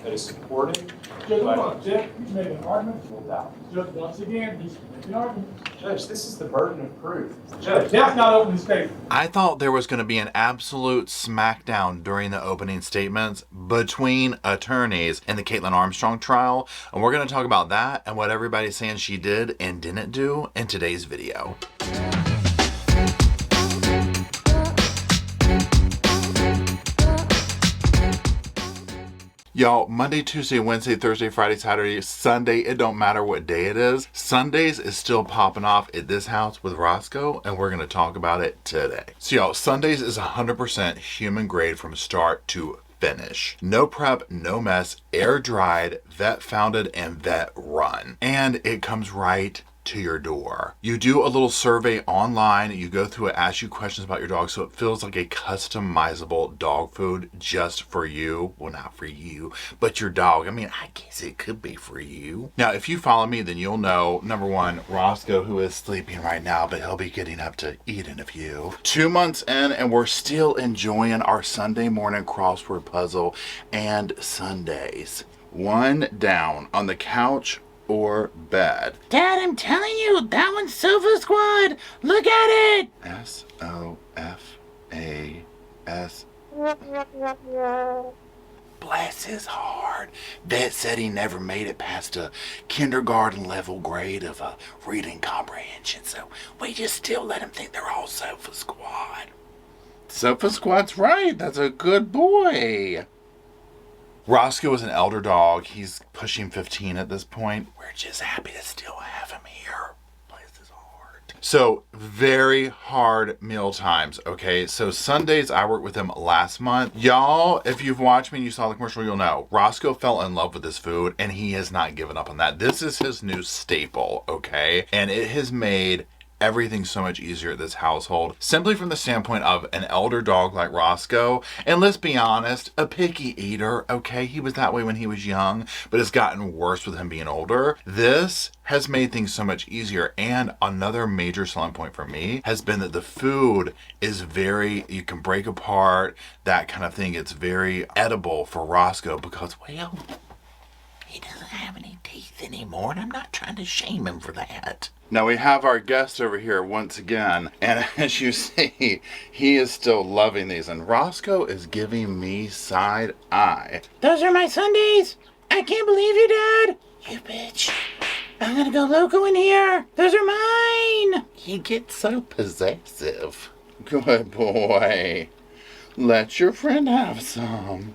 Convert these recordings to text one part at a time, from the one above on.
that is supported. Judge, hold on, Jeff, he's making an argument. Judge, once again, he's making arguments. Judge, this is the burden of proof. Judge, That's not opening statement. I thought there was going to be an absolute smackdown during the opening statements between attorneys in the Kaitlyn Armstrong trial, and we're going to talk about that and what everybody's saying she did and didn't do in today's video. Y'all, Monday, Tuesday, Wednesday, Thursday, Friday, Saturday, Sunday, it don't matter what day it is. Sundays is still popping off at this house with Roscoe, and we're going to talk about it today. So y'all, Sundays is 100% human grade from start to finish. No prep, no mess, air dried, vet founded, and vet run. And it comes right to your door. You do a little survey online, you go through it, ask you questions about your dog, so it feels like a customizable dog food just for you. Well, not for you, but your dog. I mean, I guess it could be for you. Now, if you follow me, then you'll know, number one, Roscoe, who is sleeping right now, but he'll be getting up to eat in a few. 2 months in, and we're still enjoying our Sunday morning crossword puzzle and Sundays. One down on the couch or bed. Dad, I'm telling you, that one's Sofa Squad. Look at it. S-O-F-A-S. Bless his heart. Vet said he never made it past a kindergarten level grade of a reading comprehension, so we just still let him think they're all Sofa Squad. Sofa Squad's right. That's a good boy. Roscoe is an elder dog. He's pushing 15 at this point. We're just happy to still have him here. Bless his heart. So, very hard meal times, okay? So, Sundays, I worked with him last month. Y'all, if you've watched me and you saw the commercial, you'll know. Roscoe fell in love with this food, and he has not given up on that. This is his new staple, okay? And it has made everything so much easier at this household, simply from the standpoint of an elder dog like Roscoe, and let's be honest, a picky eater, okay? He was that way when he was young, but it's gotten worse with him being older. This has made things so much easier, and another major selling point for me has been that the food is very, you can break apart, that kind of thing. It's very edible for Roscoe because, well, he doesn't have any teeth anymore, and I'm not trying to shame him for that. Now we have our guest over here once again, and as you see, he is still loving these, and Roscoe is giving me side eye. Those are my Sundays. I can't believe you, Dad. You bitch. I'm gonna go loco in here. Those are mine. He gets so possessive. Good boy. Let your friend have some.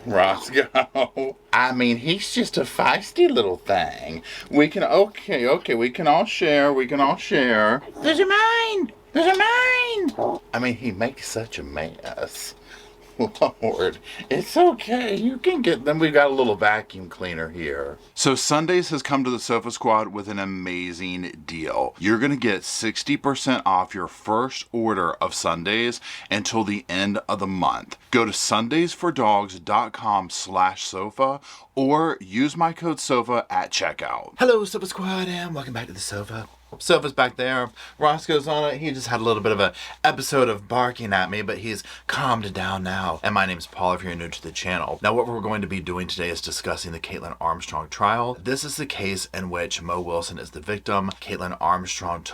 Roscoe. I mean, he's just a feisty little thing. We can, okay, we can all share. Those are mine. Those are mine. I mean, he makes such a mess. Lord, it's okay. You can get them. We've got a little vacuum cleaner here. So Sundays has come to the Sofa Squad with an amazing deal. You're going to get 60% off your first order of Sundays until the end of the month. Go to sundaysfordogs.com/sofa or use my code SOFA at checkout. Hello, Sofa Squad, and welcome back to the sofa. Sofa's back there. Roscoe's on it. He just had a little bit of an episode of barking at me, but he's calmed down now. And my name's Paul if you're new to the channel. Now what we're going to be doing today is discussing the Kaitlyn Armstrong trial. This is the case in which Mo Wilson is the victim. Kaitlyn Armstrong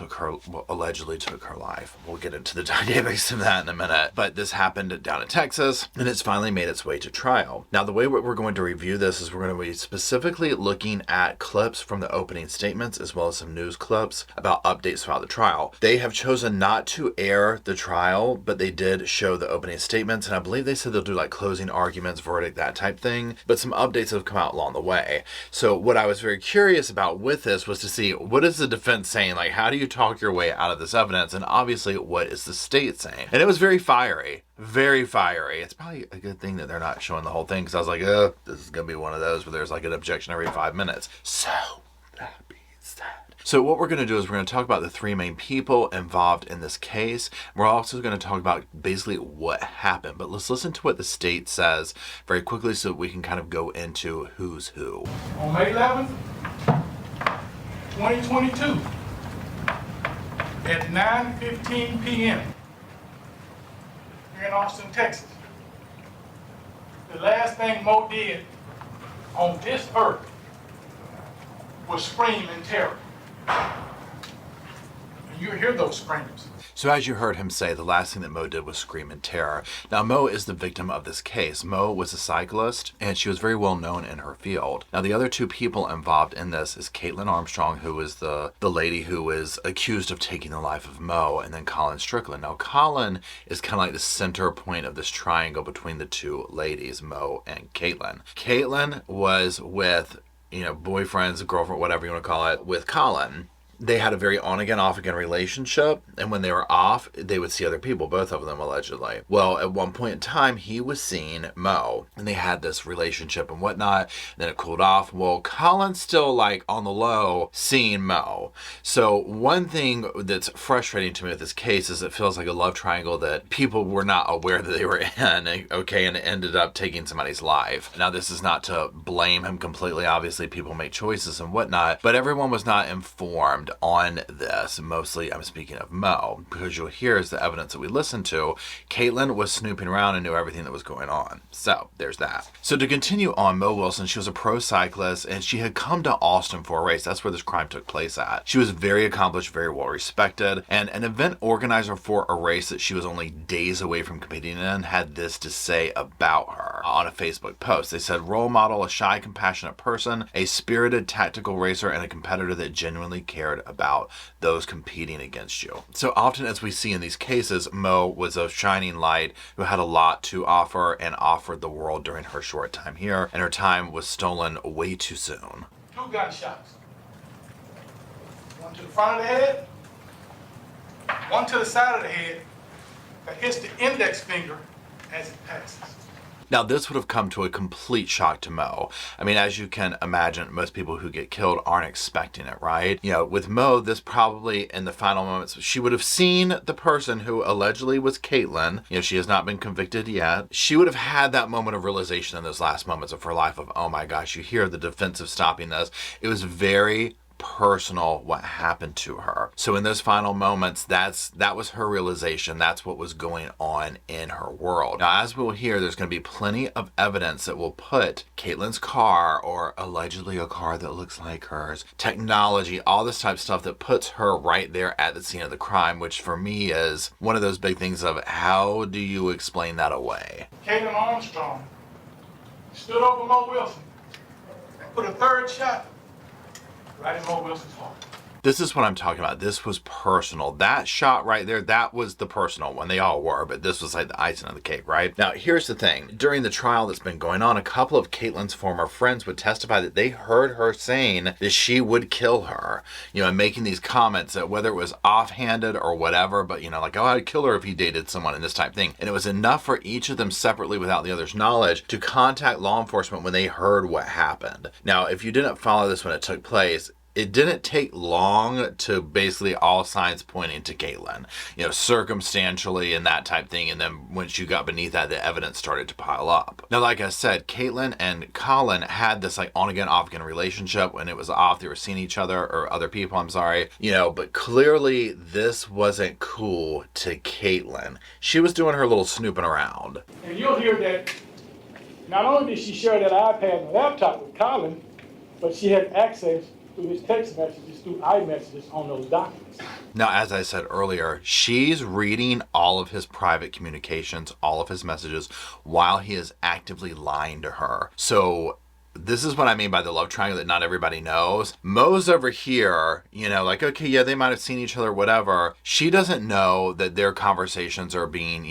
allegedly took her life. We'll get into the dynamics of that in a minute. But this happened down in Texas, and it's finally made its way to trial. Now the way we're going to review this is we're going to be specifically looking at clips from the opening statements as well as some news clips about updates throughout the trial. They have chosen not to air the trial, but they did show the opening statements, and I believe they said they'll do like closing arguments, verdict, that type thing, but some updates have come out along the way. So what I was very curious about with this was to see, what is the defense saying? Like, how do you talk your way out of this evidence? And obviously, what is the state saying? And it was very fiery. Very fiery. It's probably a good thing that they're not showing the whole thing, because I was like, oh, this is going to be one of those where there's like an objection every 5 minutes. So, that being said. So what we're going to do is we're going to talk about the three main people involved in this case. We're also going to talk about basically what happened. But let's listen to what the state says very quickly so we can kind of go into who's who. On May 11th, 2022, at 9:15 p.m. here in Austin, Texas, the last thing Mo did on this earth was scream in terror. And you hear those screams. So as you heard him say, the last thing that Mo did was scream in terror. Now, Mo is the victim of this case. Mo was a cyclist, and she was very well known in her field. Now, the other two people involved in this is Kaitlyn Armstrong, who is the lady who was accused of taking the life of Mo, and then Colin Strickland. Now, Colin is kind of like the center point of this triangle between the two ladies, Mo and Kaitlyn. Kaitlyn was with, boyfriends, girlfriend, whatever you want to call it, with Colin. They had a very on-again, off-again relationship, and when they were off, they would see other people, both of them allegedly. Well, at one point in time, he was seeing Mo, and they had this relationship and whatnot, then it cooled off. Well, Colin's still, on the low, seeing Mo. So one thing that's frustrating to me with this case is it feels like a love triangle that people were not aware that they were in, okay, and it ended up taking somebody's life. Now, this is not to blame him completely. Obviously, people make choices and whatnot, but everyone was not informed on this. Mostly I'm speaking of Mo, because you'll hear as the evidence that we listened to, Kaitlyn was snooping around and knew everything that was going on. So there's that. So to continue on, Mo Wilson, she was a pro cyclist, and she had come to Austin for a race. That's where this crime took place at. She was very accomplished, very well respected, and an event organizer for a race that she was only days away from competing in had this to say about her on a Facebook post. They said, role model, a shy, compassionate person, a spirited tactical racer, and a competitor that genuinely cared about those competing against you. So often, as we see in these cases, Mo was a shining light who had a lot to offer and offered the world during her short time here, and her time was stolen way too soon. 2 gunshots. One to the front of the head, one to the side of the head that hits the index finger as it passes. Now, this would have come to a complete shock to Mo. I mean, as you can imagine, most people who get killed aren't expecting it, right? With Mo, this probably, in the final moments, she would have seen the person who allegedly was Kaitlyn. She has not been convicted yet. She would have had that moment of realization in those last moments of her life of, oh my gosh, you hear the defense of stopping this. It was very personal what happened to her. So in those final moments, that was her realization. That's what was going on in her world. Now, as we'll hear, there's going to be plenty of evidence that will put Kaitlyn's car, or allegedly a car that looks like hers, technology, all this type of stuff that puts her right there at the scene of the crime, which for me is one of those big things of how do you explain that away? Kaitlyn Armstrong stood over Mo Wilson and put a 3rd shot right in Mo Wilson's heart. This is what I'm talking about. This was personal. That shot right there, that was the personal one. They all were, but this was like the icing on the cake, right? Now, here's the thing. During the trial that's been going on, a couple of Kaitlyn's former friends would testify that they heard her saying that she would kill her, and making these comments that whether it was offhanded or whatever, but, oh, I'd kill her if he dated someone and this type of thing. And it was enough for each of them separately without the other's knowledge to contact law enforcement when they heard what happened. Now, if you didn't follow this when it took place, it didn't take long to basically all signs pointing to Kaitlyn, circumstantially and that type thing. And then once you got beneath that, the evidence started to pile up. Now, like I said, Kaitlyn and Colin had this on-again, off-again relationship. When it was off, they were seeing each other, or other people, I'm sorry, but clearly this wasn't cool to Kaitlyn. She was doing her little snooping around. And you'll hear that not only did she share that iPad and laptop with Colin, but she had access through his text messages, through iMessages on those documents. Now, as I said earlier, she's reading all of his private communications, all of his messages, while he is actively lying to her. So this is what I mean by the love triangle that not everybody knows. Mo's over here, okay, yeah, they might have seen each other, whatever. She doesn't know that their conversations are being,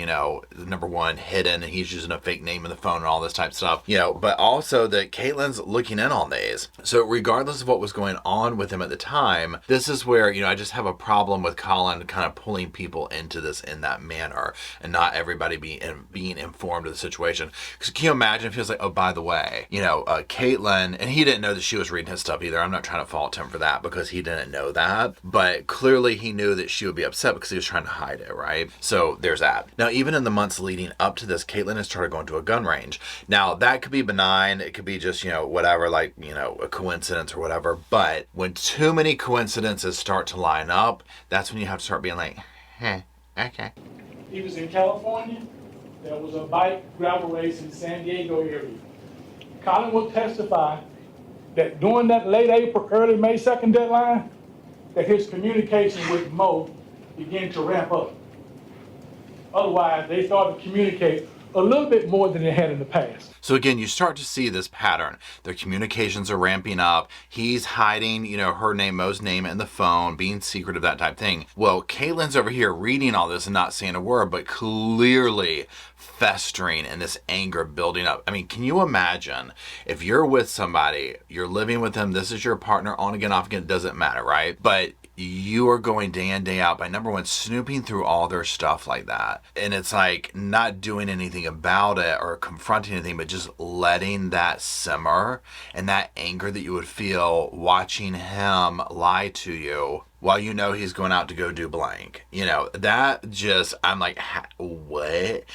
number one, hidden, and he's using a fake name in the phone and all this type of stuff, but also that Kaitlyn's looking in on these. So regardless of what was going on with him at the time, this is where, I just have a problem with Colin kind of pulling people into this in that manner and not everybody being informed of the situation. Because can you imagine if he was like, oh, by the way, Kaitlyn, and he didn't know that she was reading his stuff either. I'm not trying to fault him for that because he didn't know that, but clearly he knew that she would be upset because he was trying to hide it, right? So there's that. Now, even in the months leading up to this, Kaitlyn has started going to a gun range. Now, that could be benign. It could be just, whatever, a coincidence or whatever. But when too many coincidences start to line up, that's when you have to start being like, okay. He was in California, there was a bike gravel race in San Diego area. Kaitlyn will testify that during that late April, early May 2nd deadline, that his communication with Mo began to ramp up. Otherwise, they started to communicate a little bit more than they had in the past. So again, you start to see this pattern. Their communications are ramping up. He's hiding, her name, Mo's name in the phone, being secretive, that type of thing. Well, Kaitlyn's over here reading all this and not saying a word, but clearly festering and this anger building up. I mean, can you imagine if you're with somebody, you're living with them, this is your partner, on again, off again, it doesn't matter, right? But you are going day in, day out by, number one, snooping through all their stuff like that. And it's like not doing anything about it or confronting anything, but just letting that simmer, and that anger that you would feel watching him lie to you while you know he's going out to go do blank. That just, I'm like, what?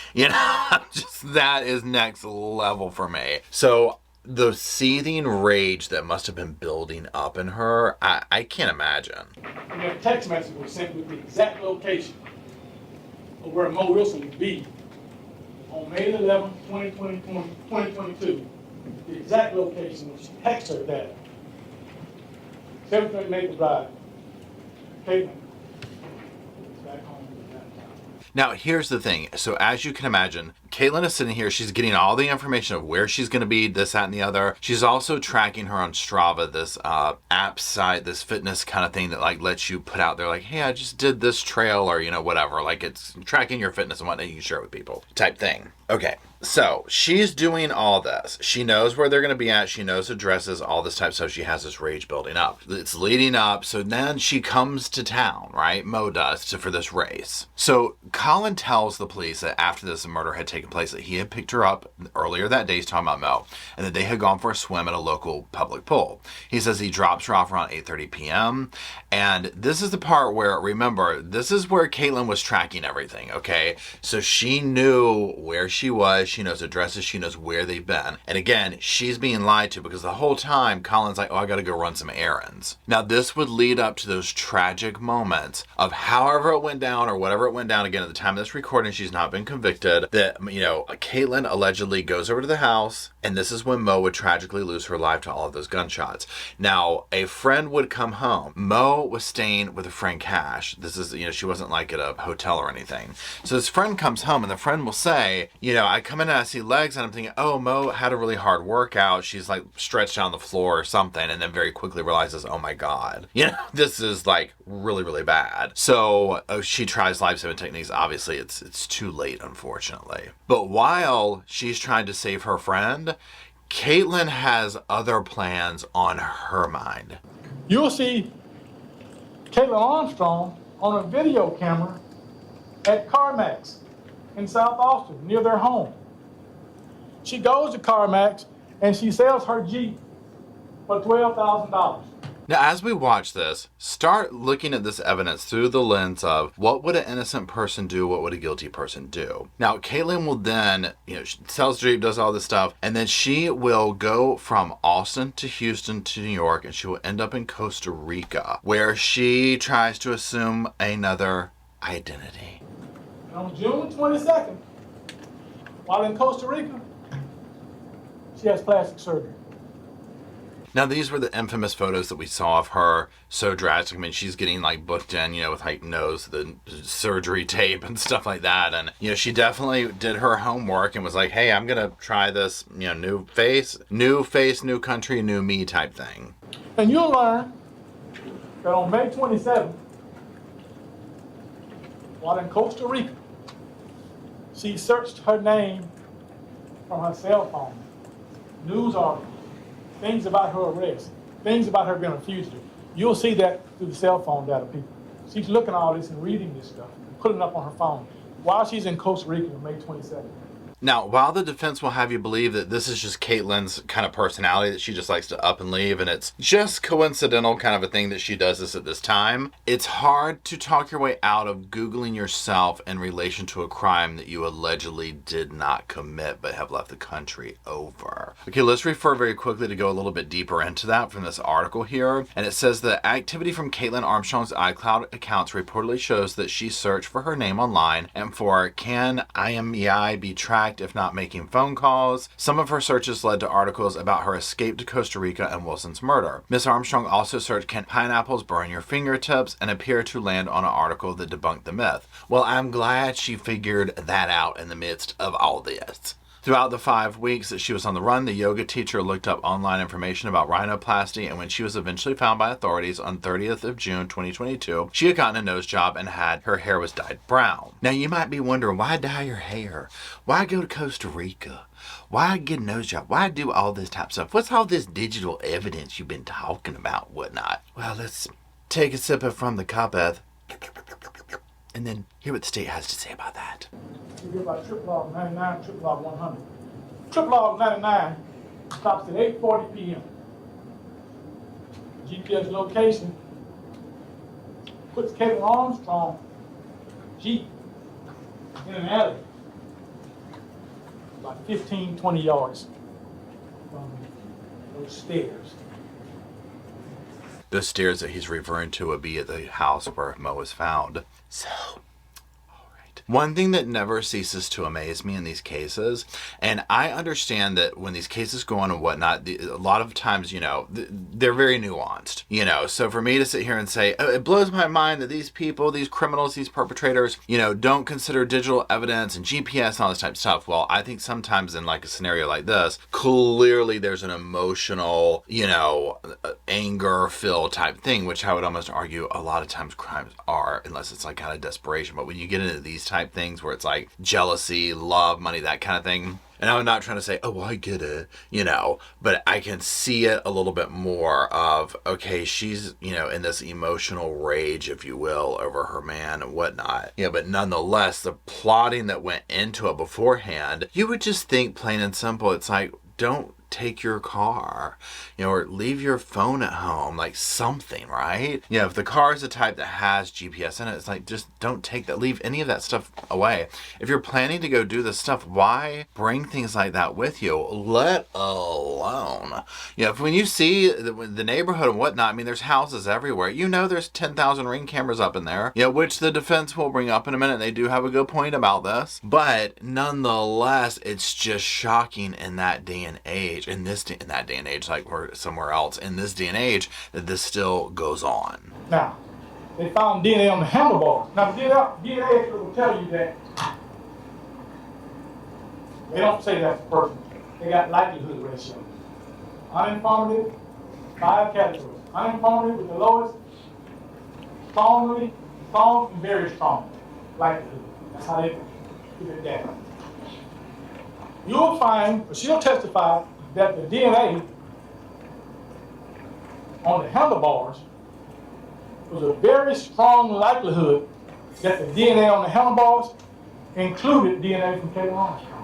That is next level for me. So the seething rage that must have been building up in her, I can't imagine. And a text message was sent with the exact location of where Mo Wilson would be on May 11, 2022. The exact location when she texted her that. 730 Maple Drive. Kaitlyn is back home in that town. Now, here's the thing. So as you can imagine, Kaitlyn is sitting here. She's getting all the information of where she's going to be, this, that, and the other. She's also tracking her on Strava, this app site, this fitness kind of thing that like lets you put out there like, hey, I just did this trail or, whatever. Like it's tracking your fitness and whatnot. You can share it with people type thing. Okay. So she's doing all this. She knows where they're going to be at. She knows addresses, all this type of stuff. She has this rage building up. It's leading up. So then she comes to town, right? Mo does, for this race. So Colin tells the police that after this murder had taken place, that he had picked her up earlier that day, he's talking about Mo, and that they had gone for a swim at a local public pool. He says he drops her off around 8:30 p.m. And this is the part where, remember, this is where Kaitlyn was tracking everything, okay? So she knew where she was. She knows addresses. She knows where they've been. And again, she's being lied to because the whole time Colin's like, oh, I got to go run some errands. Now, this would lead up to those tragic moments of however it went down or whatever it went down. Again, at the time of this recording, she's not been convicted. That, Kaitlyn allegedly goes over to the house, and this is when Mo would tragically lose her life to all of those gunshots. Now, a friend would come home. Mo was staying with a friend, Cash. This is, she wasn't like at a hotel or anything. So this friend comes home, and the friend will say, I come in and I see legs, and I'm thinking, oh, Mo had a really hard workout. She's like stretched on the floor or something, and then very quickly realizes, oh my God, this is like really, really bad. So she tries life-saving techniques. Obviously, it's too late, unfortunately. But while she's trying to save her friend, Kaitlyn has other plans on her mind. You'll see Kaitlyn Armstrong on a video camera at CarMax in South Austin, near their home. She goes to CarMax and she sells her Jeep for $12,000. Now, as we watch this, start looking at this evidence through the lens of what would an innocent person do, what would a guilty person do. Now, Kaitlyn will then, she sells Jeep, does all this stuff, and then she will go from Austin to Houston to New York, and she will end up in Costa Rica, where she tries to assume another identity. And on June 22nd, while in Costa Rica, she has plastic surgery. Now, these were the infamous photos that we saw of her, so drastic. I mean, she's getting like booked in, with like the surgery tape and stuff like that. And, she definitely did her homework and was like, hey, I'm going to try this, new face, new country, new me type thing. And you'll learn that on May 27th, while in Costa Rica, she searched her name from her cell phone, news articles, things about her arrest, things about her being a fugitive. You'll see that through the cell phone data, people. She's looking at all this and reading this stuff, and putting it up on her phone while she's in Costa Rica on May 27th. Now, while the defense will have you believe that this is just Kaitlyn's kind of personality, that she just likes to up and leave, and it's just coincidental kind of a thing that she does this at this time, it's hard to talk your way out of Googling yourself in relation to a crime that you allegedly did not commit but have left the country over. Okay, let's refer very quickly to go a little bit deeper into that from this article here. And it says that activity from Kaitlyn Armstrong's iCloud accounts reportedly shows that she searched for her name online and for can IMEI be tracked if not making phone calls. Some of her searches led to articles about her escape to Costa Rica and Wilson's murder. Miss Armstrong also searched can pineapples burn your fingertips and appeared to land on an article that debunked the myth. Well, I'm glad she figured that out in the midst of all this. Throughout the 5 weeks that she was on the run, the yoga teacher looked up online information about rhinoplasty, and when she was eventually found by authorities on 30th of June 2022, she had gotten a nose job and her hair was dyed brown. Now you might be wondering, why dye your hair? Why go to Costa Rica? Why get a nose job? Why do all this type of stuff? What's all this digital evidence you've been talking about, whatnot? Well, let's take a sip from the cuphead and then hear what the state has to say about that. You get about triple log 99, triple log 100. Triple log 99 stops at 8:40 p.m. GPS location puts Kaitlyn Armstrong Jeep in an alley about 15, 20 yards from those stairs. Those stairs that he's referring to would be at the house where Mo was found. So, one thing that never ceases to amaze me in these cases, and I understand that when these cases go on and whatnot, a lot of times, they're very nuanced, so for me to sit here and say, oh, it blows my mind that these people, these criminals, these perpetrators, don't consider digital evidence and GPS and all this type of stuff. Well, I think sometimes in like a scenario like this, clearly there's an emotional, anger-filled type thing, which I would almost argue a lot of times crimes are, unless it's like out of desperation. But when you get into these type things where it's like jealousy, love, money, that kind of thing. And I'm not trying to say, oh, I get it, but I can see it a little bit more of, okay, she's, in this emotional rage, if you will, over her man and whatnot. But nonetheless, the plotting that went into it beforehand, you would just think plain and simple, it's like, don't take your car, or leave your phone at home, like something, right? If the car is the type that has GPS in it, it's like, just don't take that, leave any of that stuff away. If you're planning to go do this stuff, why bring things like that with you, let alone, when you see the neighborhood and whatnot, there's houses everywhere, there's 10,000 Ring cameras up in there, which the defense will bring up in a minute. They do have a good point about this, but nonetheless, it's just shocking in that day and age. In that day and age, like we're somewhere else, in this day and age, that this still goes on. Now, they found DNA on the handlebars. Now, DNA will tell you that they don't say that's the person. They got likelihood ratio. Uninformative, 5 categories. Uninformative with the lowest, strong, and very strong likelihood. That's how they keep it down. You'll find, or she'll testify, that the DNA on the handlebars was a very strong likelihood that the DNA on the handlebars included DNA from Kaitlyn Armstrong.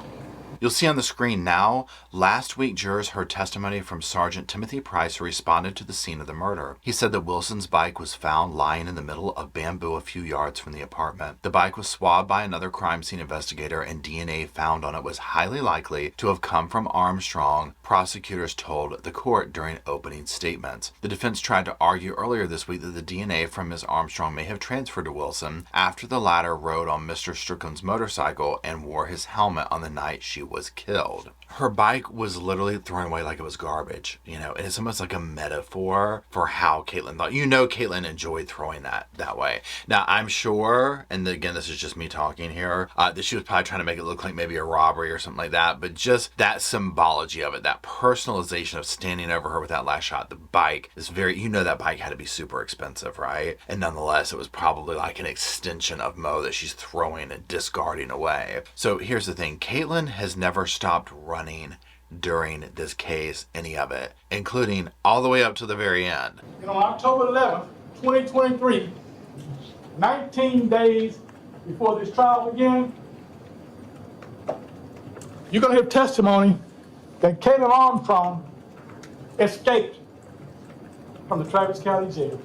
You'll see on the screen now, last week jurors heard testimony from Sergeant Timothy Price, who responded to the scene of the murder. He said that Wilson's bike was found lying in the middle of bamboo a few yards from the apartment. The bike was swabbed by another crime scene investigator, and DNA found on it was highly likely to have come from Armstrong, prosecutors told the court during opening statements. The defense tried to argue earlier this week that the DNA from Ms. Armstrong may have transferred to Wilson after the latter rode on Mr. Strickland's motorcycle and wore his helmet on the night she was killed. Her bike was literally thrown away like it was garbage, and it's almost like a metaphor for how Kaitlyn thought. Kaitlyn enjoyed throwing that way. Now, I'm sure, and again, this is just me talking here, that she was probably trying to make it look like maybe a robbery or something like that, but just that symbology of it, that personalization of standing over her with that last shot, the bike is very, that bike had to be super expensive, right? And nonetheless, it was probably like an extension of Mo that she's throwing and discarding away. So here's the thing, Kaitlyn has never stopped running during this case, any of it, including all the way up to the very end. And on October 11th, 2023, 19 days before this trial began, you're gonna have testimony that Kaitlyn Armstrong escaped from the Travis County Jail.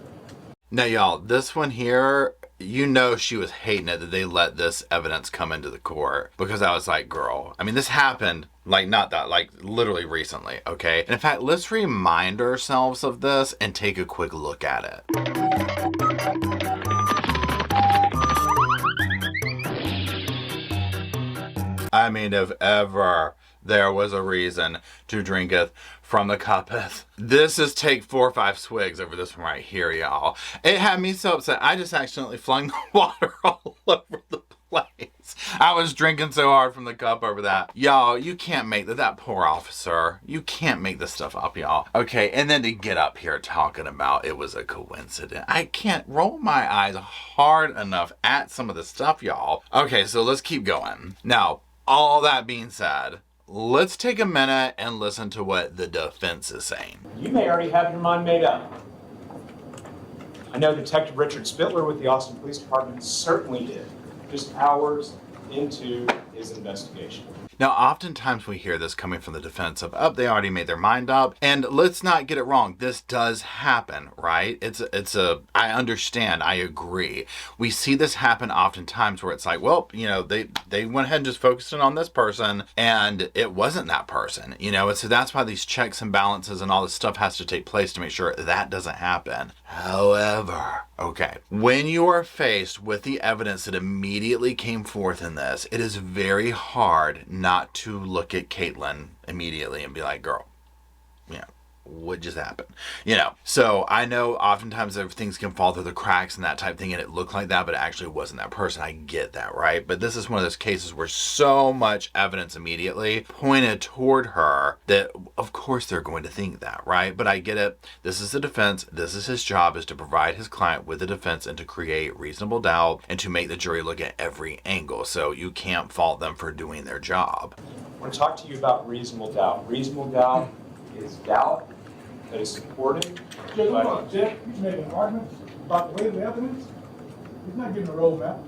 Now, y'all, this one here, you know she was hating it that they let this evidence come into the court, because I was like, girl, I mean, this happened, like, not that, like, literally recently, okay? And in fact, let's remind ourselves of this and take a quick look at it. I mean, if ever there was a reason to drinketh from the cuppeth, this is take 4 or 5 swigs over this one right here, y'all. It had me so upset. I just accidentally flung the water all over the place. I was drinking so hard from the cup over that. Y'all, you can't make that poor officer. You can't make this stuff up, y'all. Okay, and then to get up here talking about it was a coincidence. I can't roll my eyes hard enough at some of the stuff, y'all. Okay, so let's keep going. Now, all that being said, let's take a minute and listen to what the defense is saying. You may already have your mind made up. I know Detective Richard Spittler with the Austin Police Department certainly did, just hours into his investigation. Now, oftentimes we hear this coming from the defense of, oh, they already made their mind up. And let's not get it wrong. This does happen, right? I understand. I agree. We see this happen oftentimes where it's like, well, you know, they went ahead and just focused in on this person and it wasn't that person, you know? And so that's why these checks and balances and all this stuff has to take place to make sure that doesn't happen. However, okay, when you are faced with the evidence that immediately came forth in this, it is very hard not to look at Kaitlyn immediately and be like, girl, you know, what just happened? You know, so I know oftentimes things can fall through the cracks and that type of thing, and it looked like that, but it actually wasn't that person. I get that, right? But this is one of those cases where so much evidence immediately pointed toward her that, of course, they're going to think that, right? But I get it. This is the defense. This is his job, is to provide his client with the defense and to create reasonable doubt and to make the jury look at every angle. So you can't fault them for doing their job. I want to talk to you about reasonable doubt. Reasonable doubt is doubt that is supported. Judge, hold on, Jeff, he's making arguments about the weight of the evidence. He's not giving a roadmap.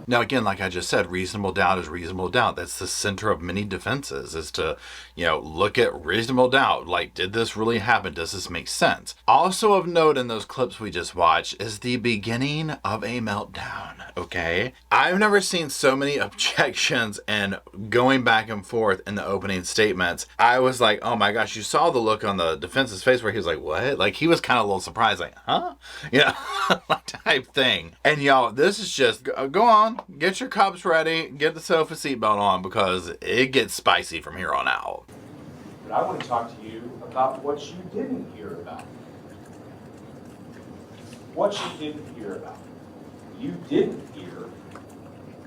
Now, again, like I just said, reasonable doubt is reasonable doubt. That's the center of many defenses, is to, you know, look at reasonable doubt. Like, did this really happen? Does this make sense? Also of note in those clips we just watched is the beginning of a meltdown, okay? I've never seen so many objections and going back and forth in the opening statements. I was like, oh my gosh, you saw the look on the defense's face where he was like, what? Like, he was kind of a little surprised, like, huh? You know, type thing. And y'all, this is just, go on. Get your cups ready, get the sofa seatbelt on, because it gets spicy from here on out. But I want to talk to you about what you didn't hear about. What you didn't hear about. You didn't hear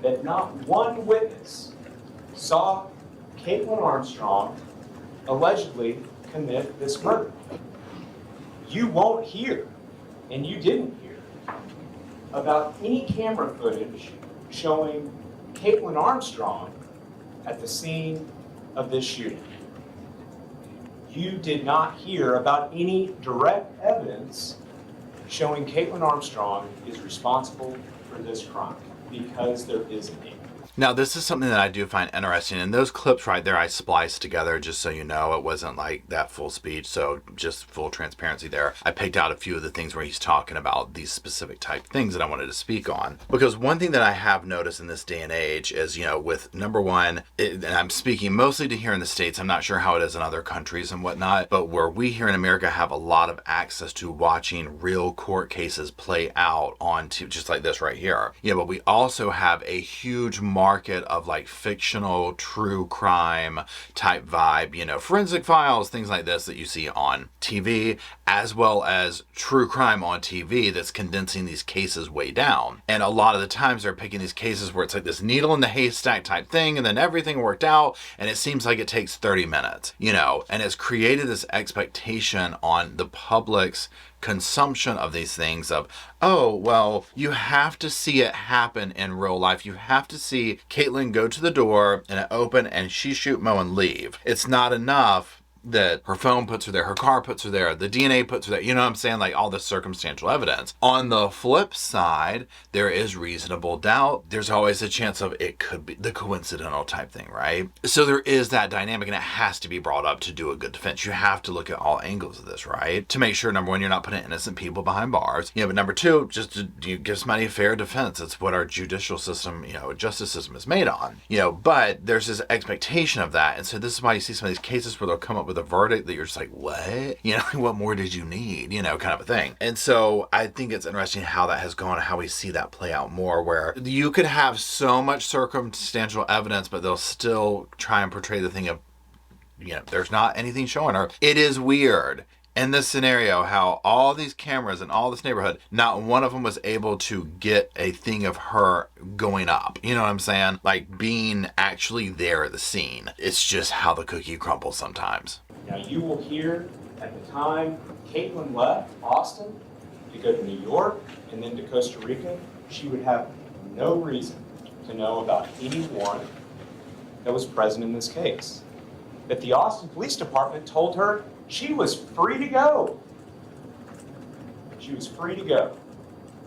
that not one witness saw Kaitlyn Armstrong allegedly commit this murder. You won't hear, and you didn't hear, about any camera footage showing Kaitlyn Armstrong at the scene of this shooting. You did not hear about any direct evidence showing Kaitlyn Armstrong is responsible for this crime, because there isn't any. Now, this is something that I do find interesting. And those clips right there, I spliced together just so you know. It wasn't like that full speech, so just full transparency there. I picked out a few of the things where he's talking about these specific type things that I wanted to speak on. Because one thing that I have noticed in this day and age is, you know, with number one, and I'm speaking mostly to here in the States, I'm not sure how it is in other countries and whatnot, but where we here in America have a lot of access to watching real court cases play out on just like this right here. You know, but we also have a huge market of like fictional true crime type vibe, you know, forensic files, things like this that you see on TV, as well as true crime on TV that's condensing these cases way down. And a lot of the times they're picking these cases where it's like this needle in the haystack type thing, and then everything worked out and it seems like it takes 30 minutes, you know, and it's created this expectation on the public's consumption of these things of, oh, well, you have to see it happen in real life. You have to see Kaitlyn go to the door and it open and she shoot Mo and leave. It's not enough that her phone puts her there, her car puts her there, the DNA puts her there, you know what I'm saying? Like all this circumstantial evidence. On the flip side, there is reasonable doubt. There's always a chance of it could be the coincidental type thing, right? So there is that dynamic, and it has to be brought up to do a good defense. You have to look at all angles of this, right? To make sure, number one, you're not putting innocent people behind bars. But number two, just to give somebody a fair defense. It's what our judicial system, justice system is made on. But there's this expectation of that. And so this is why you see some of these cases where they'll come up with a verdict that you're just like, what? What more did you need? Kind of a thing. And so I think it's interesting how that has gone and how we see that play out more, where you could have so much circumstantial evidence, but they'll still try and portray the thing of, there's not anything showing her. It is weird in this scenario how all these cameras in all this neighborhood, not one of them was able to get a thing of her going up. You know what I'm saying? Like being actually there at the scene. It's just how the cookie crumbles sometimes. Now you will hear at the time Kaitlyn left Austin to go to New York and then to Costa Rica, she would have no reason to know about anyone that was present in this case. That the Austin Police Department told her she was free to go. She was free to go.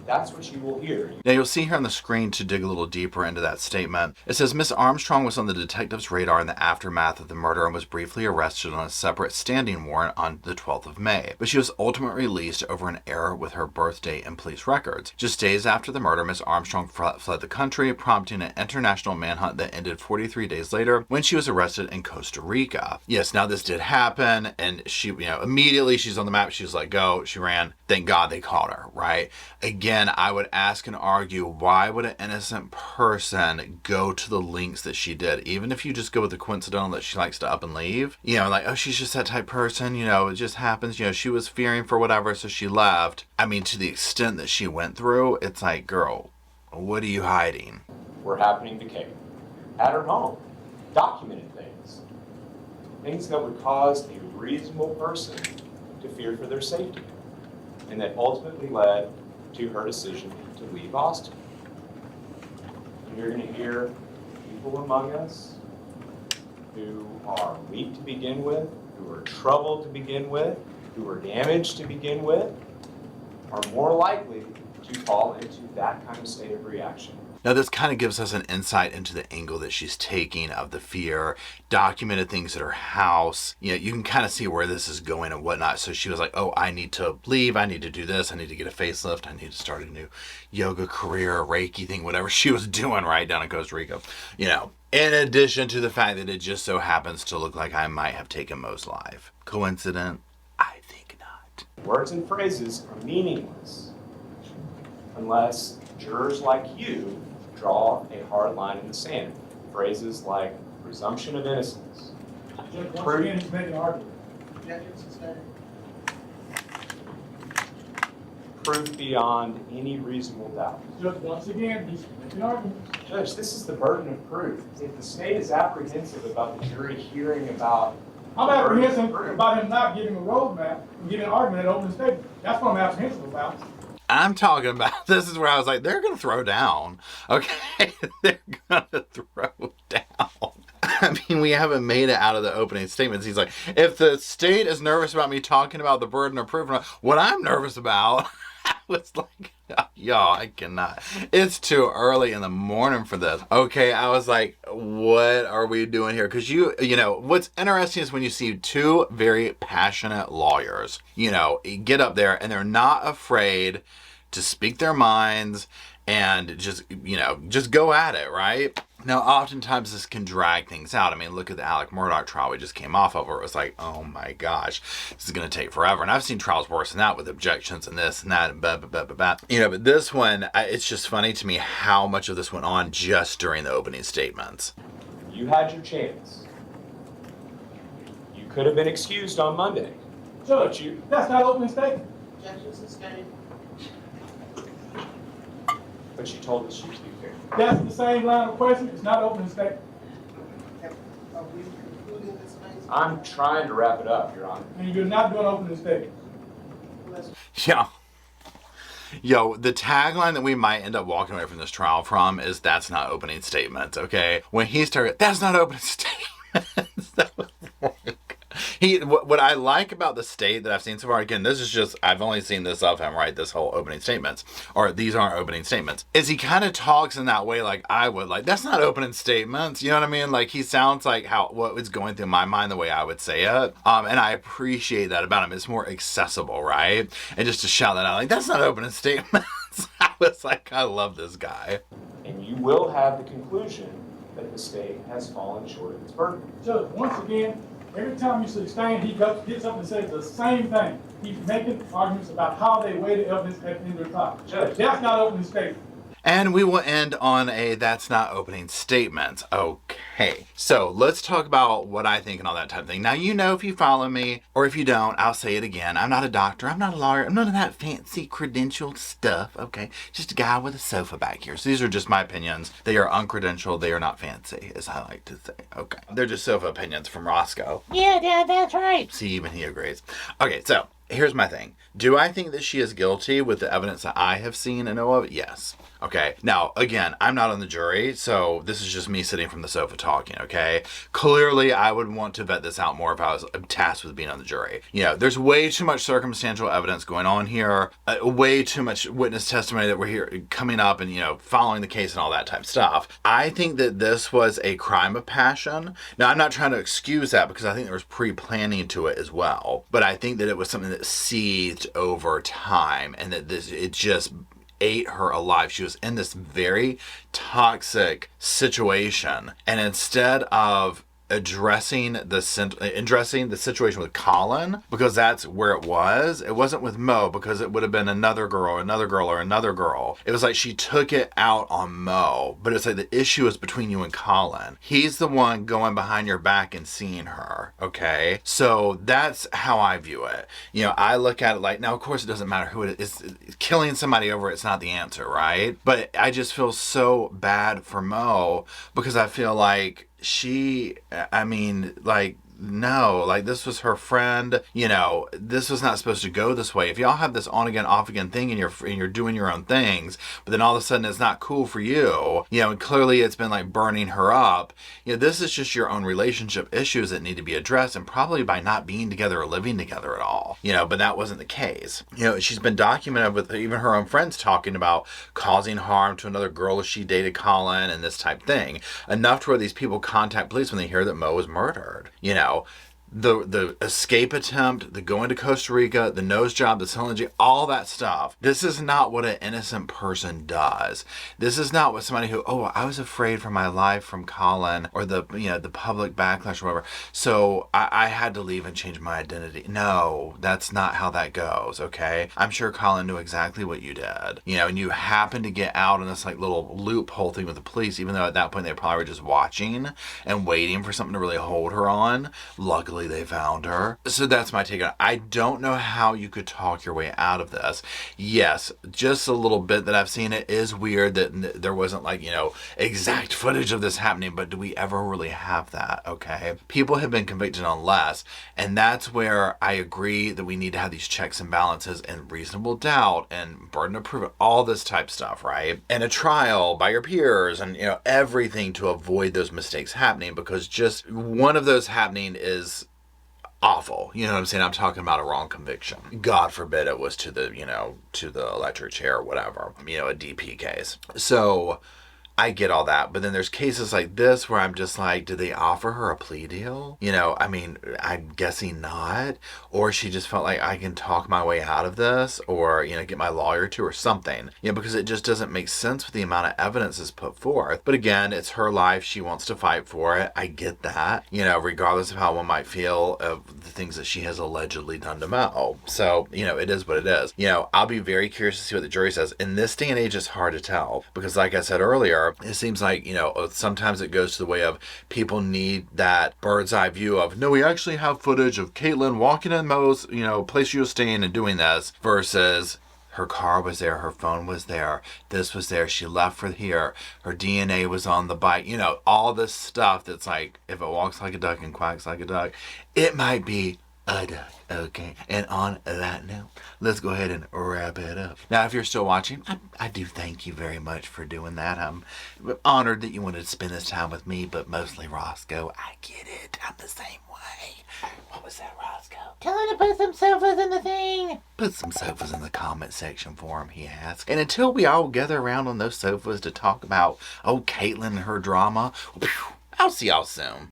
That's what you will hear. Now you'll see here on the screen, to dig a little deeper into that statement, it says Miss Armstrong was on the detective's radar in the aftermath of the murder and was briefly arrested on a separate standing warrant on the 12th of May, but she was ultimately released over an error with her birth date in police records. Just days after the murder, Miss Armstrong fled the country, prompting an international manhunt that ended 43 days later when she was arrested in Costa Rica. Yes, now this did happen, and she, immediately she's on the map. She was let go. She ran. Thank God they caught her, right? Again, I would ask and argue, why would an innocent person go to the lengths that she did? Even if you just go with the coincidental that she likes to up and leave, like, oh, she's just that type person, it just happens, she was fearing for whatever, so she left. I mean, to the extent that she went through, it's like, girl, what are you hiding? Were happening to Kate at her home. Documented things. Things that would cause a reasonable person to fear for their safety. And that ultimately led to her decision to leave Austin. And you're going to hear people among us who are weak to begin with, who are troubled to begin with, who are damaged to begin with, are more likely to fall into that kind of state of reaction. Now this kind of gives us an insight into the angle that she's taking of the fear, documented things at her house. You can kind of see where this is going and whatnot. So she was like, oh, I need to leave. I need to do this. I need to get a facelift. I need to start a new yoga career, Reiki thing, whatever she was doing right down in Costa Rica. In addition to the fact that it just so happens to look like I might have taken Mo's life. Coincident? I think not. Words and phrases are meaningless unless jurors like you draw a hard line in the sand. Phrases like presumption of innocence. Once again, he's making an argument. Proof beyond any reasonable doubt. Just once again, he's making an argument. Judge, this is the burden of proof. If the state is apprehensive about the jury hearing about... I'm apprehensive about him not giving a roadmap and giving an argument at open statement. That's what I'm apprehensive about. I'm talking about, this is where I was like, they're going to throw down. Okay, they're going to throw down. I mean, we haven't made it out of the opening statements. He's like, if the state is nervous about me talking about the burden of proof, what I'm nervous about, I was like, y'all, I cannot. It's too early in the morning for this. Okay, I was like, what are we doing here? Because what's interesting is when you see two very passionate lawyers, get up there and they're not afraid to speak their minds and just go at it, right? Now, oftentimes this can drag things out. I mean, look at the Alec Murdaugh trial we just came off of, where it was like, oh my gosh, this is going to take forever. And I've seen trials worse than that with objections and this and that and blah, blah, blah, blah, blah. But this one, it's just funny to me how much of this went on just during the opening statements. You had your chance. You could have been excused on Monday. Judge, that's not opening statement. Objection sustained. But you told us you to be fair. That's the same line of question. It's not opening statement. Are we concluding this case? I'm trying to wrap it up, Your Honor. And you're not doing opening statement. Yo, the tagline that we might end up walking away from this trial from is, that's not opening statements, okay? When he started, that's not opening statements. That was What I like about the state that I've seen so far, again, this is just, I've only seen this of him, right? This whole opening statements, or these aren't opening statements, is he kind of talks in that way like I would. Like, that's not opening statements. You know what I mean? Like, he sounds like what was going through my mind the way I would say it. And I appreciate that about him. It's more accessible, right? And just to shout that out, like, that's not opening statements. I was like, I love this guy. And you will have the conclusion that the state has fallen short of its burden. Judge, once again, every time you see Stan, he gets up and says the same thing. He's making arguments about how they weigh the evidence at the end of the trial. Judge. That's not opening statement. And we will end on a that's not opening statements. Okay. So let's talk about what I think and all that type of thing. Now, you know, if you follow me, or if you don't, I'll say it again. I'm not a doctor. I'm not a lawyer. I'm none of that fancy credentialed stuff. Okay. Just a guy with a sofa back here. So these are just my opinions. They are uncredentialed. They are not fancy, as I like to say. Okay. They're just sofa opinions from Roscoe. Yeah, Dad, that's right. See, even he agrees. Okay. So here's my thing. Do I think that she is guilty with the evidence that I have seen and know of? Yes. Okay. Now, again, I'm not on the jury, so this is just me sitting from the sofa talking, okay? Clearly, I would want to vet this out more if I was tasked with being on the jury. You know, there's way too much circumstantial evidence going on here, way too much witness testimony that we're here coming up and, you know, following the case and all that type of stuff. I think that this was a crime of passion. Now, I'm not trying to excuse that because I think there was pre-planning to it as well, but I think that it was something that seethed over time and that it just ate her alive. She was in this very toxic situation, and instead of addressing the situation with Colin, because that's where it wasn't with Mo, because it would have been another girl, or another girl. It was like she took it out on Mo, but it's like the issue is between you and Colin. He's the one going behind your back and seeing her, okay? So that's how I view it. You know, I look at it like, now of course it doesn't matter who it is. Killing somebody over it's not the answer, right? But I just feel so bad for Mo because I feel like no, like this was her friend, you know, this was not supposed to go this way. If y'all have this on again, off again thing and you're doing your own things, but then all of a sudden it's not cool for you, you know, and clearly it's been like burning her up, you know, this is just your own relationship issues that need to be addressed, and probably by not being together or living together at all, you know, but that wasn't the case. You know, she's been documented with even her own friends talking about causing harm to another girl as she dated Colin and this type thing, enough to where these people contact police when they hear that Mo was murdered, you know. The escape attempt, the going to Costa Rica, the nose job, the selling, all that stuff. This is not what an innocent person does. This is not what somebody who, I was afraid for my life from Colin or the public backlash or whatever, so I had to leave and change my identity. No, that's not how that goes, okay? I'm sure Colin knew exactly what you did, you know, and you happened to get out in this like little loophole thing with the police, even though at that point they probably were just watching and waiting for something to really hold her on. Luckily, they found her. So that's my take on it. I don't know how you could talk your way out of this. Yes, just a little bit that I've seen. It is weird that there wasn't like, you know, exact footage of this happening, but do we ever really have that? Okay. People have been convicted on less, and that's where I agree that we need to have these checks and balances and reasonable doubt and burden of proof, all this type stuff, right? And a trial by your peers and, you know, everything to avoid those mistakes happening, because just one of those happening is awful. You know what I'm saying? I'm talking about a wrong conviction. God forbid it was to the electric chair or whatever, you know, a DP case. So I get all that, but then there's cases like this where I'm just like, did they offer her a plea deal? You know, I mean, I'm guessing not, or she just felt like I can talk my way out of this, or, you know, get my lawyer to, or something, you know, because it just doesn't make sense with the amount of evidence that's put forth. But again, it's her life. She wants to fight for it. I get that, you know, regardless of how one might feel of the things that she has allegedly done to Mo. So, you know, it is what it is. You know, I'll be very curious to see what the jury says. In this day and age, it's hard to tell, because like I said earlier, it seems like, you know, sometimes it goes to the way of people need that bird's eye view of, no, we actually have footage of Kaitlyn walking in Mo's, you know, place she was staying and doing this, versus her car was there, her phone was there, this was there, she left for here, her DNA was on the bike, you know, all this stuff that's like, if it walks like a duck and quacks like a duck, it might be a duck. Okay, and on that note, let's go ahead and wrap it up. Now, if you're still watching, I do thank you very much for doing that. I'm honored that you wanted to spend this time with me, but mostly Roscoe. I get it. I'm the same way. What was was that, Roscoe? Tell him to put some sofas in the thing. Put some sofas in the comment section for him, he asked. And until we all gather around on those sofas to talk about old Kaitlyn and her drama, I'll see y'all soon.